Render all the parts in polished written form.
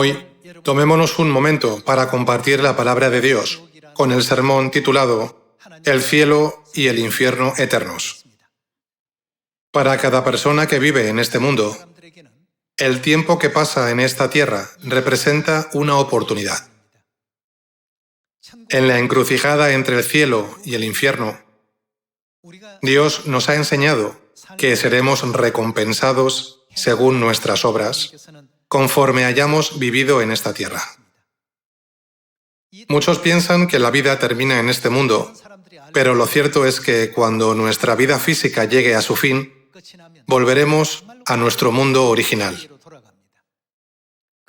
Hoy, tomémonos un momento para compartir la palabra de Dios con el sermón titulado El cielo y el infierno eternos. Para cada persona que vive en este mundo, el tiempo que pasa en esta tierra representa una oportunidad. En la encrucijada entre el cielo y el infierno, Dios nos ha enseñado que seremos recompensados según nuestras obras, conforme hayamos vivido en esta tierra. Muchos piensan que la vida termina en este mundo, pero lo cierto es que cuando nuestra vida física llegue a su fin, volveremos a nuestro mundo original.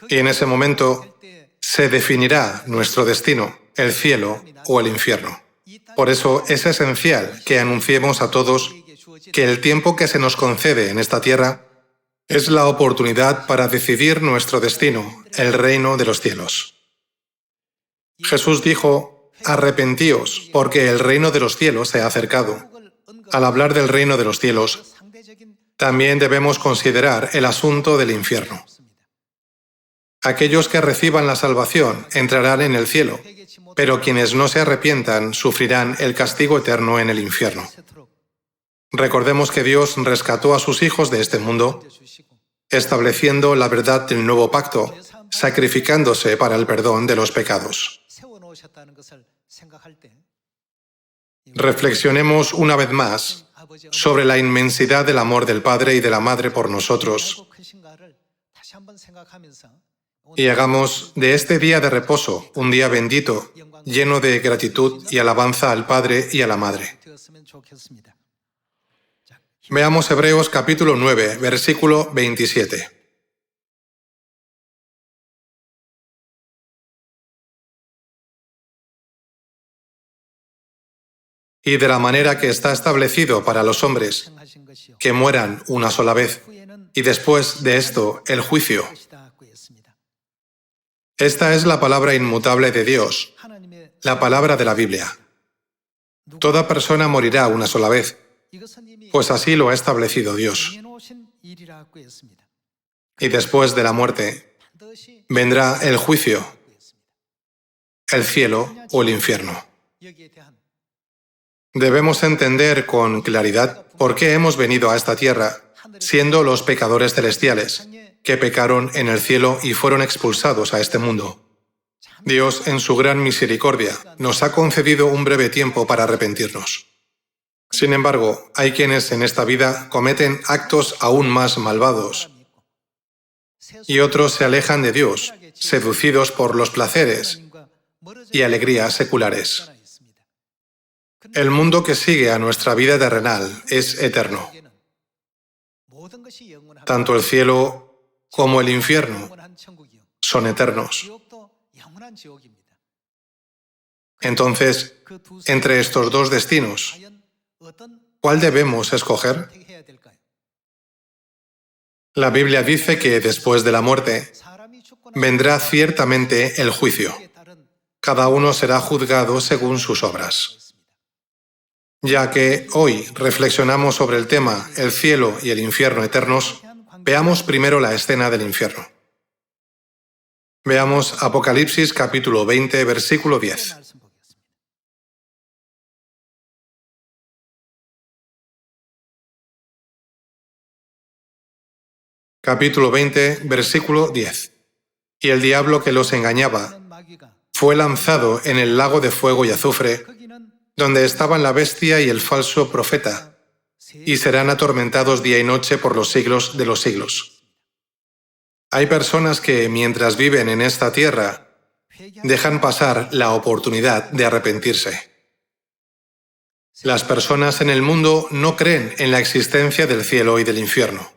Y en ese momento se definirá nuestro destino, el cielo o el infierno. Por eso es esencial que anunciemos a todos que el tiempo que se nos concede en esta tierra es la oportunidad para decidir nuestro destino, el reino de los cielos. Jesús dijo: arrepentíos, porque el reino de los cielos se ha acercado. Al hablar del reino de los cielos, también debemos considerar el asunto del infierno. Aquellos que reciban la salvación entrarán en el cielo, pero quienes no se arrepientan sufrirán el castigo eterno en el infierno. Recordemos que Dios rescató a sus hijos de este mundo, estableciendo la verdad del nuevo pacto, sacrificándose para el perdón de los pecados. Reflexionemos una vez más sobre la inmensidad del amor del Padre y de la Madre por nosotros, y hagamos de este día de reposo un día bendito, lleno de gratitud y alabanza al Padre y a la Madre. Veamos Hebreos capítulo 9, versículo 27. Y de la manera que está establecido para los hombres, que mueran una sola vez, y después de esto el juicio. Esta es la palabra inmutable de Dios, la palabra de la Biblia. Toda persona morirá una sola vez, pues así lo ha establecido Dios. Y después de la muerte, vendrá el juicio, el cielo o el infierno. Debemos entender con claridad por qué hemos venido a esta tierra, siendo los pecadores celestiales, que pecaron en el cielo y fueron expulsados a este mundo. Dios, en su gran misericordia, nos ha concedido un breve tiempo para arrepentirnos. Sin embargo, hay quienes en esta vida cometen actos aún más malvados, y otros se alejan de Dios, seducidos por los placeres y alegrías seculares. El mundo que sigue a nuestra vida terrenal es eterno. Tanto el cielo como el infierno son eternos. Entonces, entre estos dos destinos, ¿cuál debemos escoger? La Biblia dice que después de la muerte vendrá ciertamente el juicio. Cada uno será juzgado según sus obras. Ya que hoy reflexionamos sobre el tema el cielo y el infierno eternos, veamos primero la escena del infierno. Veamos Apocalipsis capítulo 20, versículo 10. Capítulo 20, versículo 10. Y el diablo que los engañaba fue lanzado en el lago de fuego y azufre, donde estaban la bestia y el falso profeta, y serán atormentados día y noche por los siglos de los siglos. Hay personas que, mientras viven en esta tierra, dejan pasar la oportunidad de arrepentirse. Las personas en el mundo no creen en la existencia del cielo y del infierno.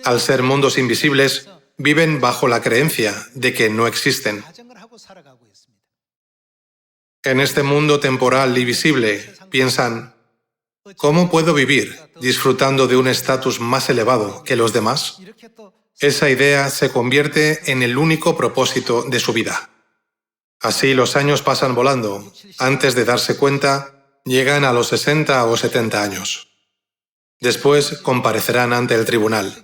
Al ser mundos invisibles, viven bajo la creencia de que no existen. En este mundo temporal y visible, piensan: ¿cómo puedo vivir disfrutando de un estatus más elevado que los demás? Esa idea se convierte en el único propósito de su vida. Así los años pasan volando. Antes de darse cuenta, llegan a los 60 o 70 años. Después comparecerán ante el tribunal.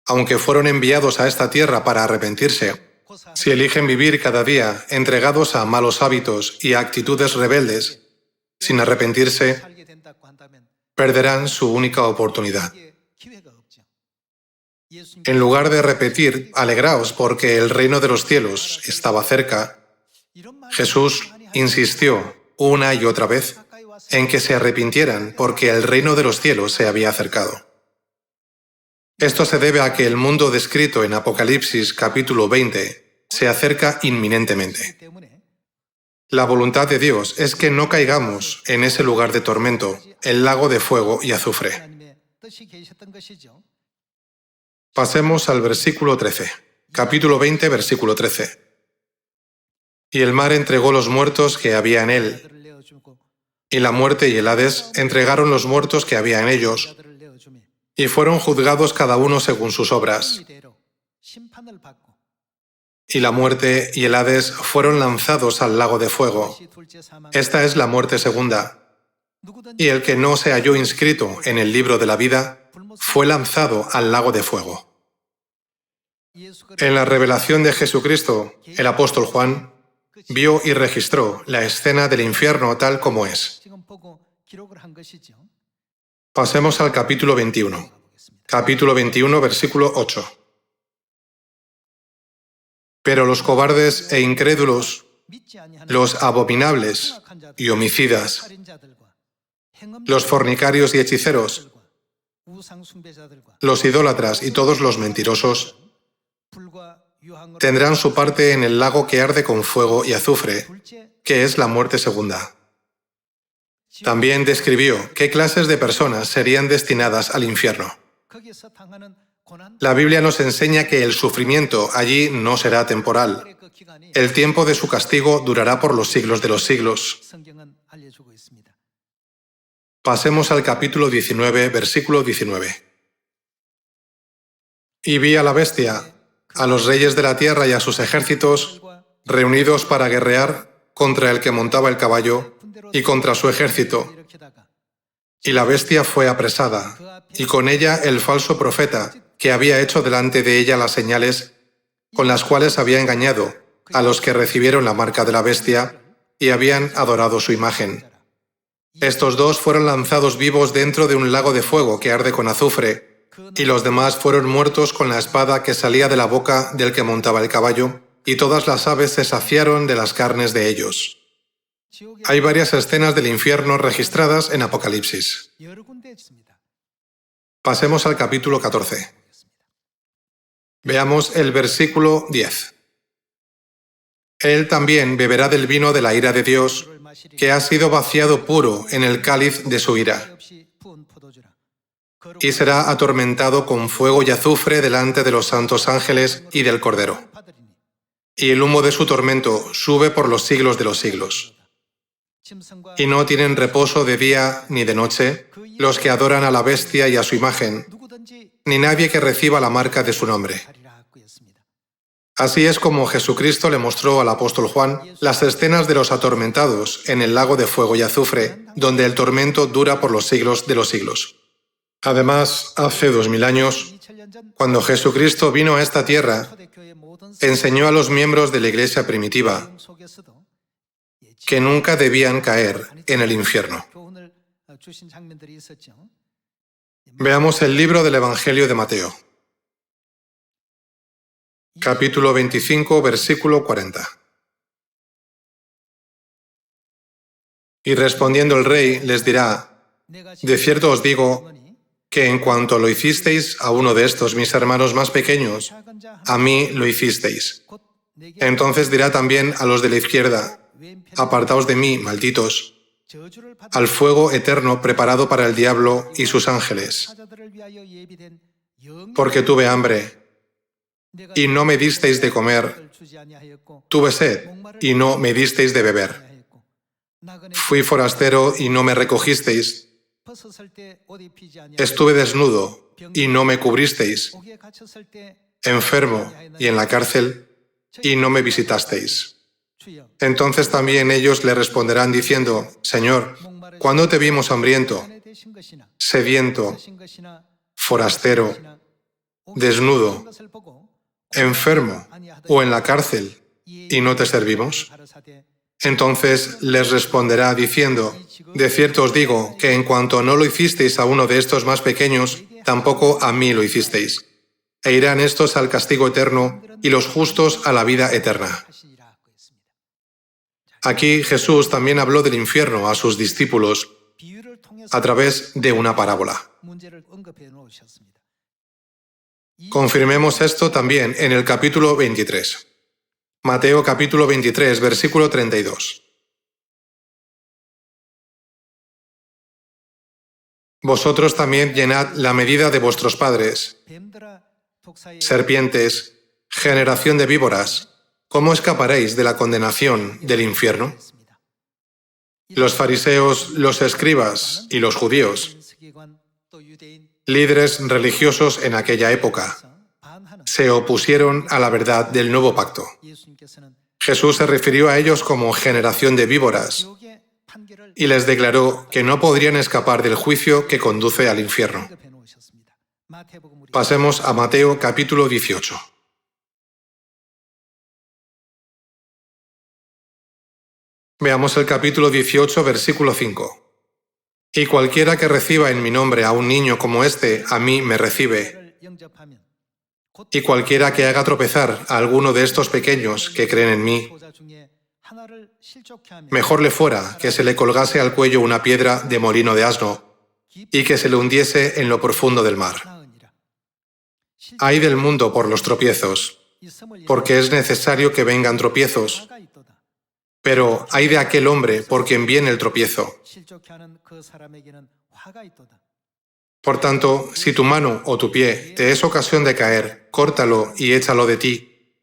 aunque fueron enviados a esta tierra para arrepentirse, si eligen vivir cada día entregados a malos hábitos y a actitudes rebeldes, sin arrepentirse, perderán su única oportunidad. En lugar de repetir, alegraos porque el reino de los cielos estaba cerca, Jesús insistió una y otra vez en que se arrepintieran porque el reino de los cielos se había acercado. Esto se debe a que el mundo descrito en Apocalipsis capítulo 20 se acerca inminentemente. La voluntad de Dios es que no caigamos en ese lugar de tormento, el lago de fuego y azufre. Pasemos al versículo 13. Capítulo 20, versículo 13. Y el mar entregó los muertos que había en él, y la muerte y el Hades entregaron los muertos que había en ellos, y fueron juzgados cada uno según sus obras. Y la muerte y el Hades fueron lanzados al lago de fuego. Esta es la muerte segunda. Y el que no se halló inscrito en el libro de la vida fue lanzado al lago de fuego. En la revelación de Jesucristo, el apóstol Juan vio y registró la escena del infierno tal como es. Pasemos al capítulo 21. Capítulo 21, versículo 8. Pero los cobardes e incrédulos, los abominables y homicidas, los fornicarios y hechiceros, los idólatras y todos los mentirosos, tendrán su parte en el lago que arde con fuego y azufre, que es la muerte segunda. También describió qué clases de personas serían destinadas al infierno. La Biblia nos enseña que el sufrimiento allí no será temporal. El tiempo de su castigo durará por los siglos de los siglos. Pasemos al capítulo 19, versículo 19. Y vi a la bestia, a los reyes de la tierra y a sus ejércitos, reunidos para guerrear contra el que montaba el caballo y contra su ejército. Y la bestia fue apresada, y con ella el falso profeta, que había hecho delante de ella las señales con las cuales había engañado a los que recibieron la marca de la bestia y habían adorado su imagen. Estos dos fueron lanzados vivos dentro de un lago de fuego que arde con azufre, y los demás fueron muertos con la espada que salía de la boca del que montaba el caballo, y todas las aves se saciaron de las carnes de ellos. Hay varias escenas del infierno registradas en Apocalipsis. Pasemos al capítulo 14. Veamos el versículo 10. Él también beberá del vino de la ira de Dios, que ha sido vaciado puro en el cáliz de su ira, y será atormentado con fuego y azufre delante de los santos ángeles y del Cordero. Y el humo de su tormento sube por los siglos de los siglos. Y no tienen reposo de día ni de noche los que adoran a la bestia y a su imagen, ni nadie que reciba la marca de su nombre. Así es como Jesucristo le mostró al apóstol Juan las escenas de los atormentados en el lago de fuego y azufre, donde el tormento dura por los siglos de los siglos. Además, hace 2000 años, cuando Jesucristo vino a esta tierra, enseñó a los miembros de la iglesia primitiva que nunca debían caer en el infierno. Veamos el libro del Evangelio de Mateo. Capítulo 25, versículo 40. Y respondiendo el rey les dirá: de cierto os digo que en cuanto lo hicisteis a uno de estos mis hermanos más pequeños, a mí lo hicisteis. Entonces dirá también a los de la izquierda: apartaos de mí, malditos, al fuego eterno preparado para el diablo y sus ángeles. Porque tuve hambre, y no me disteis de comer, tuve sed, y no me disteis de beber. Fui forastero, y no me recogisteis. Estuve desnudo, y no me cubristeis. Enfermo, y en la cárcel, y no me visitasteis. Entonces también ellos le responderán diciendo: Señor, ¿cuándo te vimos hambriento, sediento, forastero, desnudo, enfermo o en la cárcel y no te servimos? Entonces les responderá diciendo, de cierto os digo que en cuanto no lo hicisteis a uno de estos más pequeños, tampoco a mí lo hicisteis. E irán estos al castigo eterno y los justos a la vida eterna. Aquí Jesús también habló del infierno a sus discípulos a través de una parábola. Confirmemos esto también en el capítulo 23. Mateo capítulo 23, versículo 32. Vosotros también llenad la medida de vuestros padres. Serpientes, generación de víboras, ¿cómo escaparéis de la condenación del infierno? Los fariseos, los escribas y los judíos, líderes religiosos en aquella época, se opusieron a la verdad del nuevo pacto. Jesús se refirió a ellos como generación de víboras y les declaró que no podrían escapar del juicio que conduce al infierno. Pasemos a Mateo capítulo 18. Veamos el capítulo 18, versículo 5. Y cualquiera que reciba en mi nombre a un niño como este, a mí me recibe. Y cualquiera que haga tropezar a alguno de estos pequeños que creen en mí, mejor le fuera que se le colgase al cuello una piedra de molino de asno y que se le hundiese en lo profundo del mar. Ay del mundo por los tropiezos, porque es necesario que vengan tropiezos, pero ay de aquel hombre por quien viene el tropiezo. Por tanto, si tu mano o tu pie te es ocasión de caer, córtalo y échalo de ti.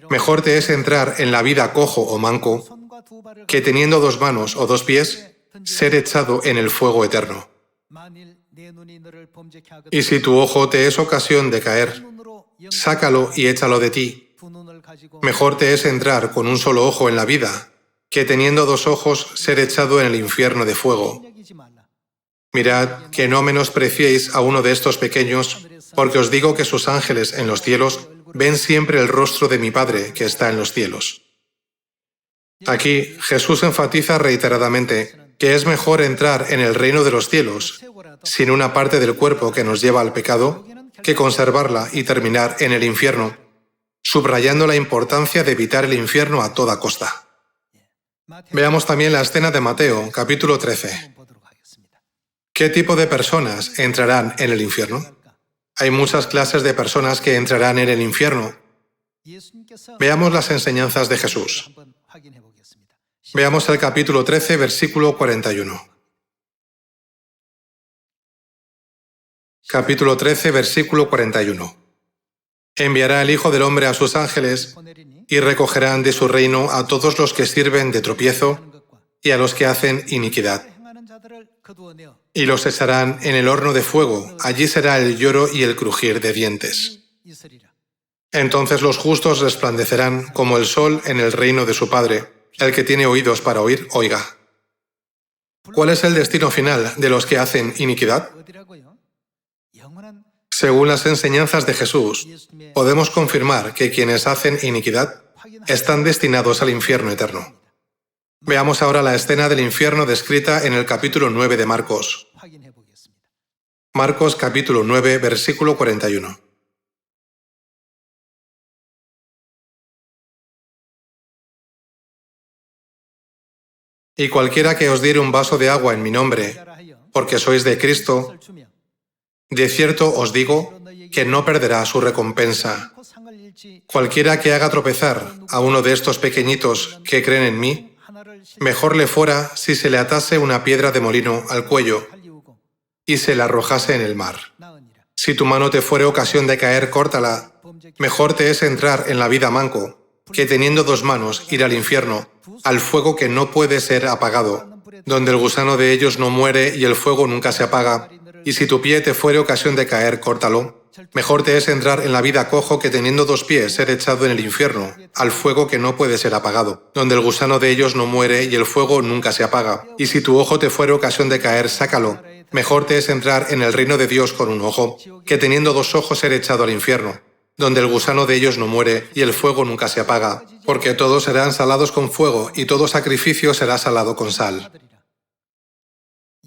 Mejor te es entrar en la vida cojo o manco, que teniendo 2 manos o 2 pies, ser echado en el fuego eterno. Y si tu ojo te es ocasión de caer, sácalo y échalo de ti. Mejor te es entrar con un solo ojo en la vida, que teniendo 2 ojos ser echado en el infierno de fuego. Mirad que no menospreciéis a uno de estos pequeños, porque os digo que sus ángeles en los cielos ven siempre el rostro de mi Padre que está en los cielos. Aquí Jesús enfatiza reiteradamente que es mejor entrar en el reino de los cielos sin una parte del cuerpo que nos lleva al pecado, que conservarla y terminar en el infierno, subrayando la importancia de evitar el infierno a toda costa. Veamos también la escena de Mateo, capítulo 13. ¿Qué tipo de personas entrarán en el infierno? Hay muchas clases de personas que entrarán en el infierno. Veamos las enseñanzas de Jesús. Veamos el capítulo 13, versículo 41. Capítulo 13, versículo 41. Enviará el Hijo del Hombre a sus ángeles y recogerán de su reino a todos los que sirven de tropiezo y a los que hacen iniquidad. Y los echarán en el horno de fuego, allí será el lloro y el crujir de dientes. Entonces los justos resplandecerán como el sol en el reino de su Padre. El que tiene oídos para oír, oiga. ¿Cuál es el destino final de los que hacen iniquidad? Según las enseñanzas de Jesús, podemos confirmar que quienes hacen iniquidad están destinados al infierno eterno. Veamos ahora la escena del infierno descrita en el capítulo 9 de Marcos. Marcos capítulo 9, versículo 41. Y cualquiera que os diere un vaso de agua en mi nombre, porque sois de Cristo, de cierto os digo que no perderá su recompensa. Cualquiera que haga tropezar a uno de estos pequeñitos que creen en mí, mejor le fuera si se le atase una piedra de molino al cuello y se la arrojase en el mar. Si tu mano te fuere ocasión de caer, córtala. Mejor te es entrar en la vida manco, que teniendo 2 manos ir al infierno, al fuego que no puede ser apagado, donde el gusano de ellos no muere y el fuego nunca se apaga. Y si tu pie te fuere ocasión de caer, córtalo. Mejor te es entrar en la vida cojo que teniendo 2 pies ser echado en el infierno, al fuego que no puede ser apagado, donde el gusano de ellos no muere y el fuego nunca se apaga. Y si tu ojo te fuere ocasión de caer, sácalo. mejor te es entrar en el reino de Dios con un ojo, que teniendo dos ojos ser echado al infierno, donde el gusano de ellos no muere y el fuego nunca se apaga, porque todos serán salados con fuego y todo sacrificio será salado con sal.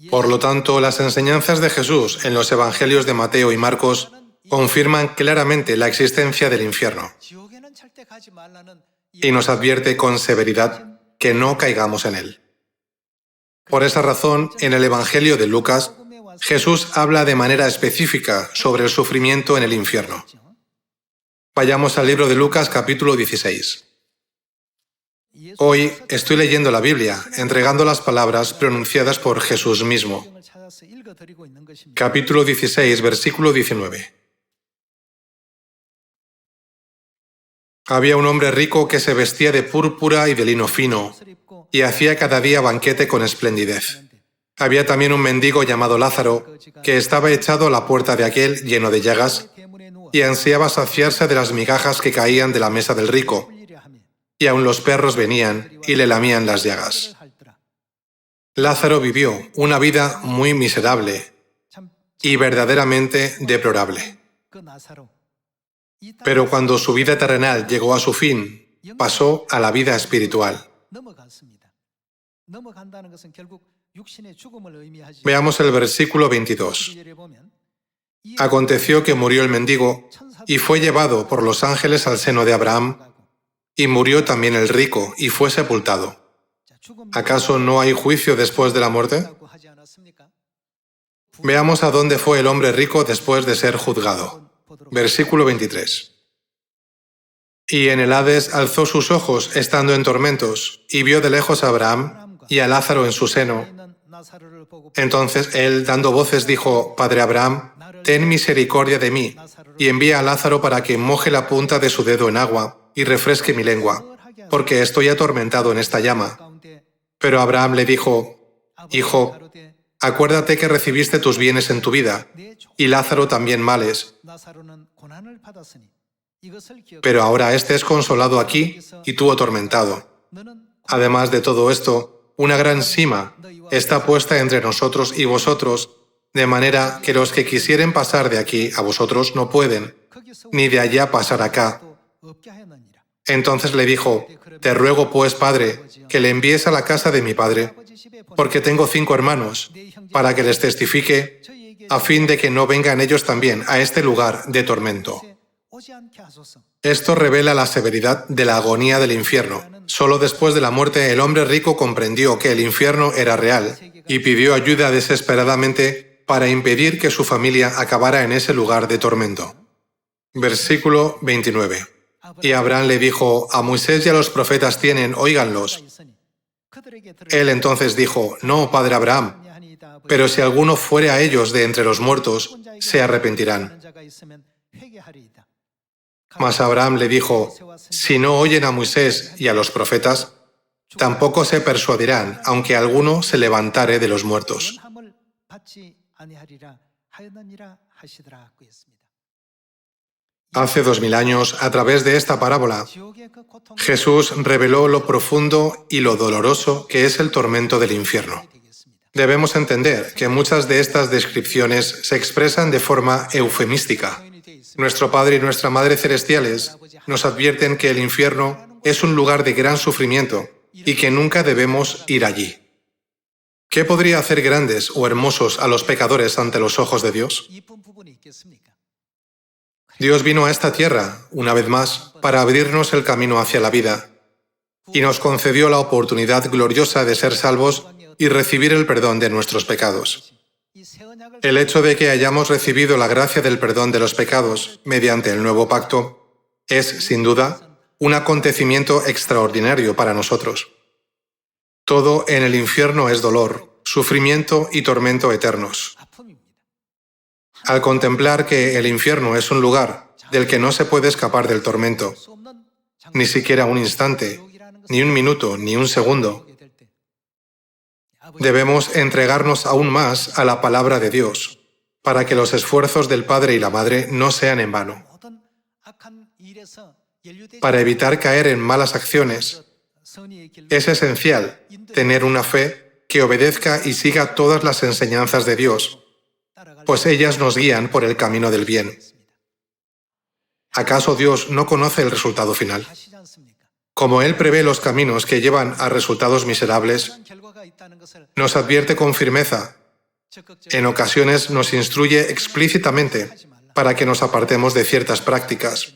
Por lo tanto, las enseñanzas de Jesús en los evangelios de Mateo y Marcos confirman claramente la existencia del infierno y nos advierte con severidad que no caigamos en él. Por esa razón, en el Evangelio de Lucas, Jesús habla de manera específica sobre el sufrimiento en el infierno. Vayamos al libro de Lucas, capítulo 16. Hoy estoy leyendo la Biblia, entregando las palabras pronunciadas por Jesús mismo. Capítulo 16, versículo 19. Había un hombre rico que se vestía de púrpura y de lino fino, y hacía cada día banquete con esplendidez. Había también un mendigo llamado Lázaro, que estaba echado a la puerta de aquel lleno de llagas, y ansiaba saciarse de las migajas que caían de la mesa del rico, y aun los perros venían y le lamían las llagas. Lázaro vivió una vida muy miserable y verdaderamente deplorable. Pero cuando su vida terrenal llegó a su fin, pasó a la vida espiritual. Veamos el versículo 22. Aconteció que murió el mendigo y fue llevado por los ángeles al seno de Abraham, y murió también el rico y fue sepultado. ¿Acaso no hay juicio después de la muerte? Veamos a dónde fue el hombre rico después de ser juzgado. Versículo 23. Y en el Hades alzó sus ojos estando en tormentos, y vio de lejos a Abraham y a Lázaro en su seno. Entonces él, dando voces, dijo: Padre Abraham, ten misericordia de mí, y envía a Lázaro para que moje la punta de su dedo en agua y refresque mi lengua, porque estoy atormentado en esta llama. Pero Abraham le dijo: Hijo, acuérdate que recibiste tus bienes en tu vida, y Lázaro también males. Pero ahora éste es consolado aquí y tú atormentado. Además de todo esto, una gran sima está puesta entre nosotros y vosotros, de manera que los que quisieren pasar de aquí a vosotros no pueden, ni de allá pasar acá. Entonces le dijo: Te ruego pues, Padre, que le envíes a la casa de mi padre, porque tengo 5 hermanos, para que les testifique, a fin de que no vengan ellos también a este lugar de tormento. Esto revela la severidad de la agonía del infierno. Solo después de la muerte el hombre rico comprendió que el infierno era real y pidió ayuda desesperadamente para impedir que su familia acabara en ese lugar de tormento. Versículo 29. Y Abraham le dijo: A Moisés y a los profetas tienen, óiganlos. Él entonces dijo: No, padre Abraham, pero si alguno fuere a ellos de entre los muertos, se arrepentirán. Mas Abraham le dijo: Si no oyen a Moisés y a los profetas, tampoco se persuadirán, aunque alguno se levantare de los muertos. Hace 2000 años, a través de esta parábola, Jesús reveló lo profundo y lo doloroso que es el tormento del infierno. Debemos entender que muchas de estas descripciones se expresan de forma eufemística. Nuestro Padre y nuestra Madre celestiales nos advierten que el infierno es un lugar de gran sufrimiento y que nunca debemos ir allí. ¿Qué podría hacer grandes o hermosos a los pecadores ante los ojos de Dios? Dios vino a esta tierra, una vez más, para abrirnos el camino hacia la vida, y nos concedió la oportunidad gloriosa de ser salvos y recibir el perdón de nuestros pecados. El hecho de que hayamos recibido la gracia del perdón de los pecados mediante el nuevo pacto es, sin duda, un acontecimiento extraordinario para nosotros. Todo en el infierno es dolor, sufrimiento y tormento eternos. Al contemplar que el infierno es un lugar del que no se puede escapar del tormento, ni siquiera un instante, ni un minuto, ni un segundo, debemos entregarnos aún más a la palabra de Dios, para que los esfuerzos del Padre y la Madre no sean en vano. Para evitar caer en malas acciones, es esencial tener una fe que obedezca y siga todas las enseñanzas de Dios, pues ellas nos guían por el camino del bien. ¿Acaso Dios no conoce el resultado final? Como Él prevé los caminos que llevan a resultados miserables, nos advierte con firmeza. En ocasiones nos instruye explícitamente para que nos apartemos de ciertas prácticas.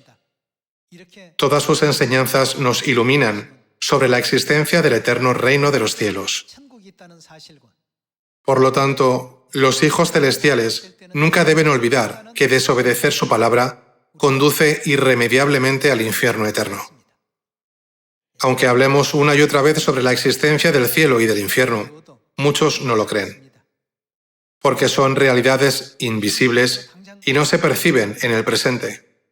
Todas sus enseñanzas nos iluminan sobre la existencia del eterno reino de los cielos. Por lo tanto, los hijos celestiales nunca deben olvidar que desobedecer su palabra conduce irremediablemente al infierno eterno. Aunque hablemos una y otra vez sobre la existencia del cielo y del infierno, muchos no lo creen, porque son realidades invisibles y no se perciben en el presente.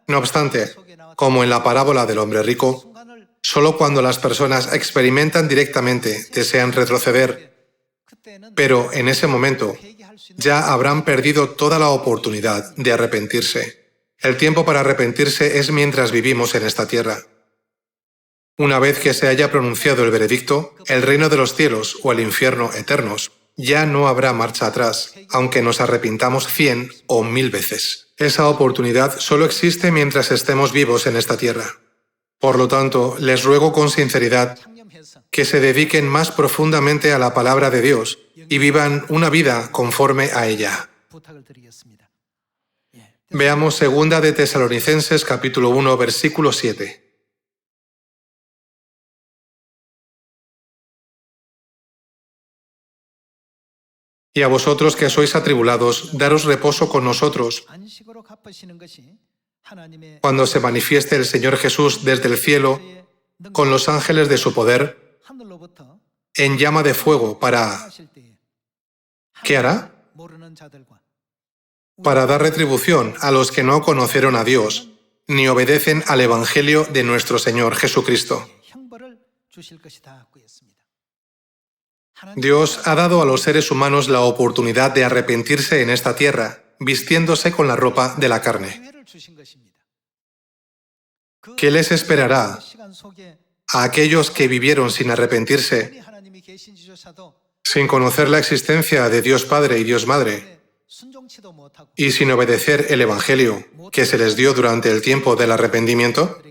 No obstante, como en la parábola del hombre rico, solo cuando las personas experimentan directamente desean retroceder, pero en ese momento ya habrán perdido toda la oportunidad de arrepentirse. El tiempo para arrepentirse es mientras vivimos en esta tierra. Una vez que se haya pronunciado el veredicto, el reino de los cielos o el infierno eternos, ya no habrá marcha atrás, aunque nos arrepintamos 100 o 1000 veces. Esa oportunidad solo existe mientras estemos vivos en esta tierra. Por lo tanto, les ruego con sinceridad que se dediquen más profundamente a la palabra de Dios y vivan una vida conforme a ella. Veamos 2 de Tesalonicenses capítulo 1, versículo 7. Y a vosotros que sois atribulados, daros reposo con nosotros, cuando se manifieste el Señor Jesús desde el cielo, con los ángeles de su poder, en llama de fuego para... ¿Qué hará? Para dar retribución a los que no conocieron a Dios, ni obedecen al Evangelio de nuestro Señor Jesucristo. Dios ha dado a los seres humanos la oportunidad de arrepentirse en esta tierra, vistiéndose con la ropa de la carne. ¿Qué les esperará a aquellos que vivieron sin arrepentirse, sin conocer la existencia de Dios Padre y Dios Madre, y sin obedecer el Evangelio que se les dio durante el tiempo del arrepentimiento?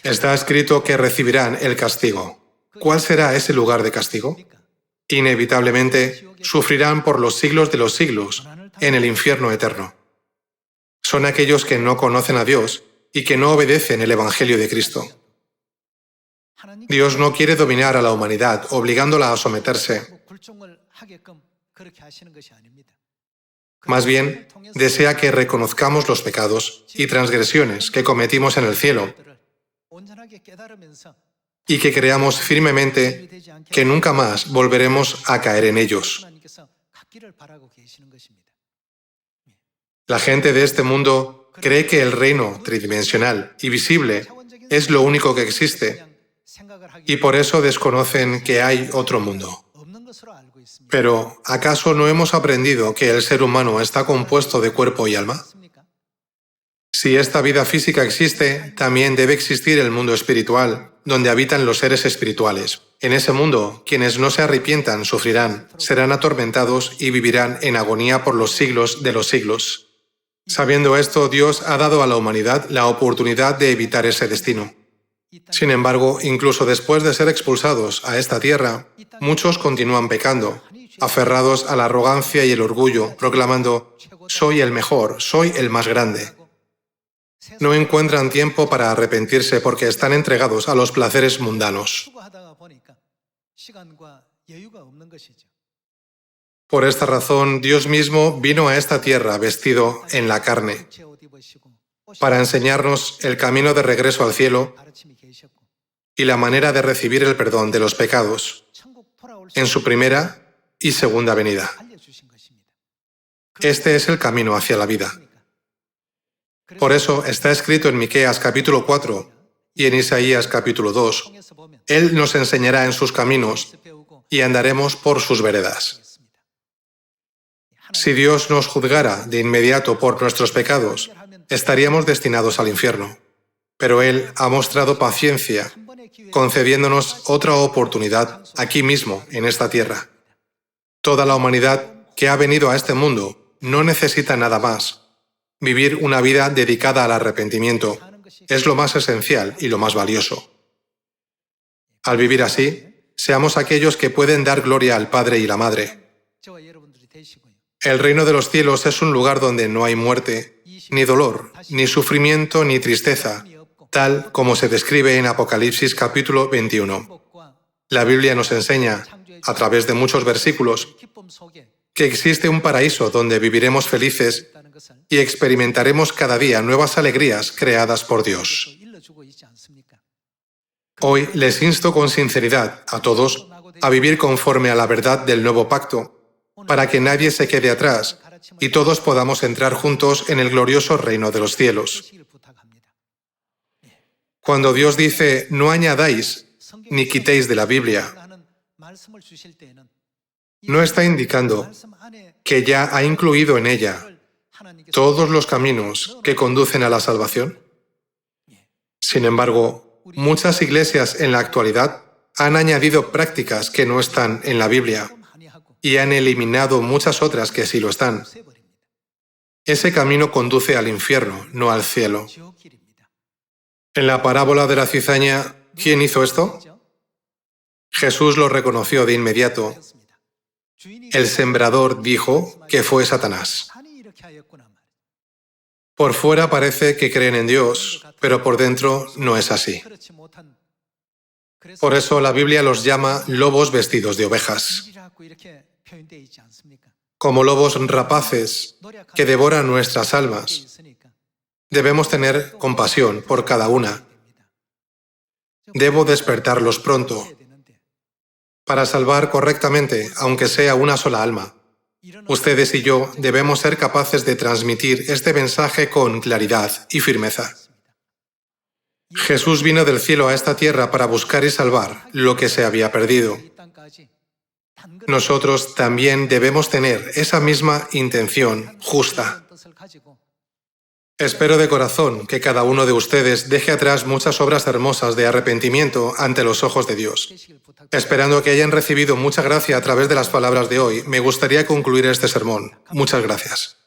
Está escrito que recibirán el castigo. ¿Cuál será ese lugar de castigo? Inevitablemente sufrirán por los siglos de los siglos en el infierno eterno. Son aquellos que no conocen a Dios y que no obedecen el Evangelio de Cristo. Dios no quiere dominar a la humanidad, obligándola a someterse. Más bien, desea que reconozcamos los pecados y transgresiones que cometimos en el cielo y que creamos firmemente que nunca más volveremos a caer en ellos. La gente de este mundo cree que el reino tridimensional y visible es lo único que existe y por eso desconocen que hay otro mundo. Pero, ¿acaso no hemos aprendido que el ser humano está compuesto de cuerpo y alma? Si esta vida física existe, también debe existir el mundo espiritual, donde habitan los seres espirituales. En ese mundo, quienes no se arrepientan sufrirán, serán atormentados y vivirán en agonía por los siglos de los siglos. Sabiendo esto, Dios ha dado a la humanidad la oportunidad de evitar ese destino. Sin embargo, incluso después de ser expulsados a esta tierra, muchos continúan pecando, aferrados a la arrogancia y el orgullo, proclamando: «Soy el mejor, soy el más grande». No encuentran tiempo para arrepentirse porque están entregados a los placeres mundanos. Por esta razón, Dios mismo vino a esta tierra vestido en la carne, para enseñarnos el camino de regreso al cielo y la manera de recibir el perdón de los pecados en su primera y segunda venida. Este es el camino hacia la vida. Por eso está escrito en Miqueas capítulo 4 y en Isaías capítulo 2, Él nos enseñará en sus caminos y andaremos por sus veredas. Si Dios nos juzgara de inmediato por nuestros pecados, estaríamos destinados al infierno. pero Él ha mostrado paciencia, concediéndonos otra oportunidad aquí mismo, en esta tierra. Toda la humanidad que ha venido a este mundo no necesita nada más. Vivir una vida dedicada al arrepentimiento es lo más esencial y lo más valioso. Al vivir así, seamos aquellos que pueden dar gloria al Padre y la Madre. El reino de los cielos es un lugar donde no hay muerte, ni dolor, ni sufrimiento, ni tristeza, tal como se describe en Apocalipsis capítulo 21. La Biblia nos enseña, a través de muchos versículos, que existe un paraíso donde viviremos felices y experimentaremos cada día nuevas alegrías creadas por Dios. Hoy les insto con sinceridad a todos a vivir conforme a la verdad del nuevo pacto, para que nadie se quede atrás y todos podamos entrar juntos en el glorioso reino de los cielos. Cuando Dios dice, no añadáis ni quitéis de la Biblia, no está indicando que ya ha incluido en ella todos los caminos que conducen a la salvación. Sin embargo, muchas iglesias en la actualidad han añadido prácticas que no están en la Biblia y han eliminado muchas otras que sí lo están. Ese camino conduce al infierno, no al cielo. En la parábola de la cizaña, ¿quién hizo esto? Jesús lo reconoció de inmediato. El sembrador dijo que fue Satanás. Por fuera parece que creen en Dios, pero por dentro no es así. Por eso la Biblia los llama lobos vestidos de ovejas. Como lobos rapaces que devoran nuestras almas, debemos tener compasión por cada una. Debo despertarlos pronto para salvar correctamente, aunque sea una sola alma. Ustedes y yo debemos ser capaces de transmitir este mensaje con claridad y firmeza. Jesús vino del cielo a esta tierra para buscar y salvar lo que se había perdido. Nosotros también debemos tener esa misma intención justa. Espero de corazón que cada uno de ustedes deje atrás muchas obras hermosas de arrepentimiento ante los ojos de Dios. Esperando que hayan recibido mucha gracia a través de las palabras de hoy, me gustaría concluir este sermón. Muchas gracias.